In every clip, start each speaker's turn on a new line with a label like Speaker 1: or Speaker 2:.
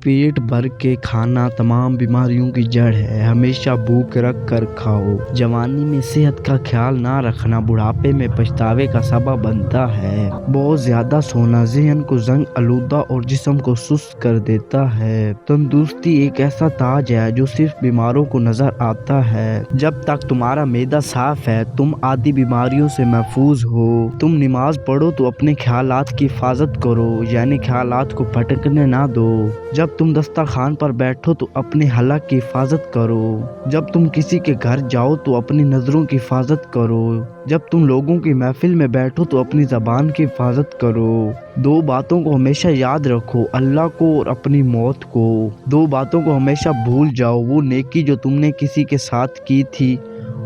Speaker 1: पेट भर के खाना तमाम बीमारियों की जड़ है। हमेशा भूख रख कर खाओ। जवानी में सेहत का ख्याल ना रखना बुढ़ापे में पछतावे का सबब बनता है। बहुत ज्यादा सोना ज़हन को जंग आलूदा और जिस्म को सुस्त कर देता है। तंदुरुस्ती एक ऐसा ताज है जो सिर्फ बीमारों को नजर आता है। जब तक तुम्हारा मैदा साफ है तुम आदि बीमारियों से महफूज हो। तुम नमाज पढ़ो तो अपने ख्यालात की हिफाजत करो, यानी ख्यालात को भटकने ना दो। जब तुम दस्तरखान पर बैठो तो अपने हलक की हिफाजत करो। जब तुम किसी के घर जाओ तो अपनी नज़रों की हिफाजत करो। जब तुम लोगों की महफिल में बैठो तो अपनी ज़बान की हिफाजत करो। दो बातों को हमेशा याद रखो, अल्लाह को और अपनी मौत को। दो बातों को हमेशा भूल जाओ, वो नेकी जो तुमने किसी के साथ की थी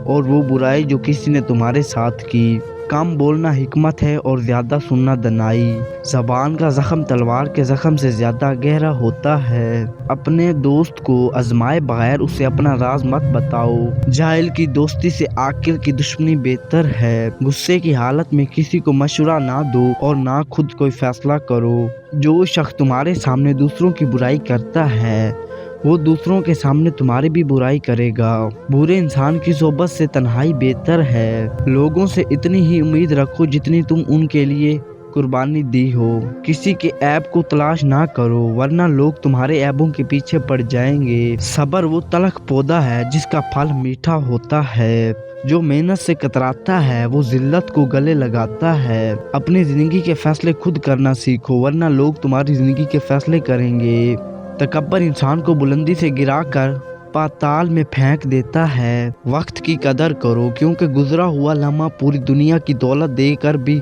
Speaker 1: और वो बुराई जो किसी ने तुम्हारे साथ की। कम बोलना हिकमत है और ज़्यादा सुनना दनाई। ज़बान का ज़ख्म तलवार के ज़ख्म से ज़्यादा गहरा होता है। अपने दोस्त को आजमाए बगैर उसे अपना राज मत बताओ। जाहिल की दोस्ती से आकिल की दुश्मनी बेहतर है। गुस्से की हालत में किसी को मशवरा ना दो और ना खुद कोई फैसला करो। जो शख्स तुम्हारे सामने दूसरों की बुराई करता है वो दूसरों के सामने तुम्हारी भी बुराई करेगा। बुरे इंसान की सोबत से तन्हाई बेहतर है। लोगों से इतनी ही उम्मीद रखो जितनी तुम उनके लिए कुर्बानी दी हो। किसी के ऐब को तलाश ना करो वरना लोग तुम्हारे ऐबों के पीछे पड़ जाएंगे। सब्र वो तलख पौधा है जिसका फल मीठा होता है। जो मेहनत से कतराता है वो जिल्लत को गले लगाता है। अपनी जिंदगी के फैसले खुद करना सीखो वरना लोग तुम्हारी जिंदगी के फैसले करेंगे। तकब्बर इंसान को बुलंदी से गिराकर पाताल में फेंक देता है। वक्त की कदर करो क्योंकि गुजरा हुआ लम्हा पूरी दुनिया की दौलत देकर भी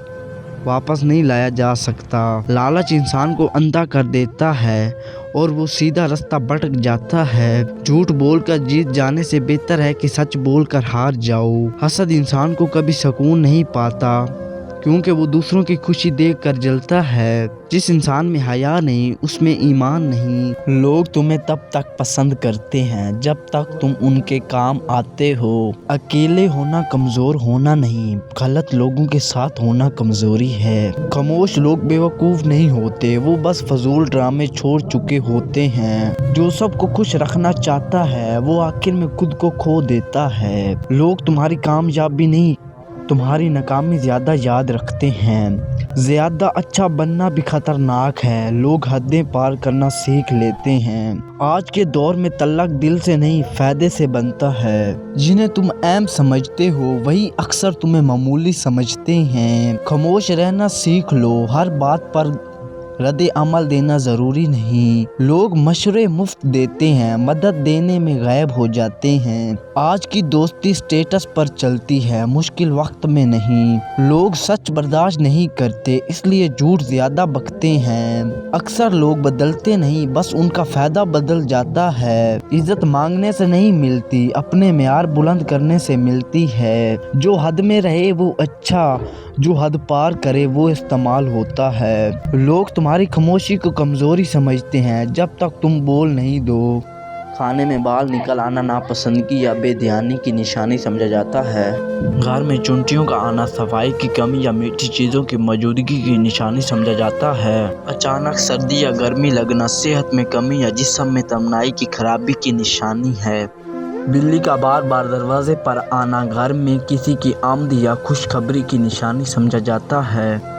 Speaker 1: वापस नहीं लाया जा सकता। लालच इंसान को अंधा कर देता है और वो सीधा रास्ता भटक जाता है। झूठ बोलकर जीत जाने से बेहतर है कि सच बोलकर हार जाओ। हसद इंसान को कभी सुकून नहीं पाता क्योंकि वो दूसरों की खुशी देखकर जलता है। जिस इंसान में हया नहीं उसमें ईमान नहीं। लोग तुम्हें तब तक पसंद करते हैं जब तक तुम उनके काम आते हो। अकेले होना कमज़ोर होना नहीं, गलत लोगों के साथ होना कमज़ोरी है। खामोश लोग बेवकूफ़ नहीं होते, वो बस फजूल ड्रामे छोड़ चुके होते हैं। जो सबको खुश रखना चाहता है वो आखिर में खुद को खो देता है। लोग तुम्हारी कामयाबी नहीं तुम्हारी नाकामी ज़्यादा याद रखते हैं। ज़्यादा अच्छा बनना भी खतरनाक है। लोग हदें पार करना सीख लेते हैं। आज के दौर में तल्लक दिल से नहीं फ़ायदे से बनता है। जिन्हें तुम अहम समझते हो वही अक्सर तुम्हें मामूली समझते हैं। खामोश रहना सीख लो, हर बात पर रद्द अमल देना ज़रूरी नहीं। लोग मशवरे मुफ्त देते हैं, मदद देने में गायब हो जाते हैं। आज की दोस्ती स्टेटस पर चलती है, मुश्किल वक्त में नहीं। लोग सच बर्दाश्त नहीं करते इसलिए झूठ ज़्यादा बकते हैं। अक्सर लोग बदलते नहीं, बस उनका फ़ायदा बदल जाता है। इज्जत मांगने से नहीं मिलती, अपने मेयार बुलंद करने से मिलती है। जो हद में रहे वो अच्छा, जो हद पार करे वो इस्तेमाल होता है। लोग तुम्हारी खामोशी को कमज़ोरी समझते हैं जब तक तुम बोल नहीं दो। खाने में बाल निकल आना नापसंदगी या बेध्यानी की निशानी समझा जाता है। घर में चुनटियों का आना सफाई की कमी या मीठी चीज़ों की मौजूदगी की निशानी समझा जाता है। अचानक सर्दी या गर्मी लगना सेहत में कमी या जिस्म में तमनाई की खराबी की निशानी है। बिल्ली का बार बार दरवाजे पर आना घर में किसी की आमद या खुशखबरी की निशानी समझा जाता है।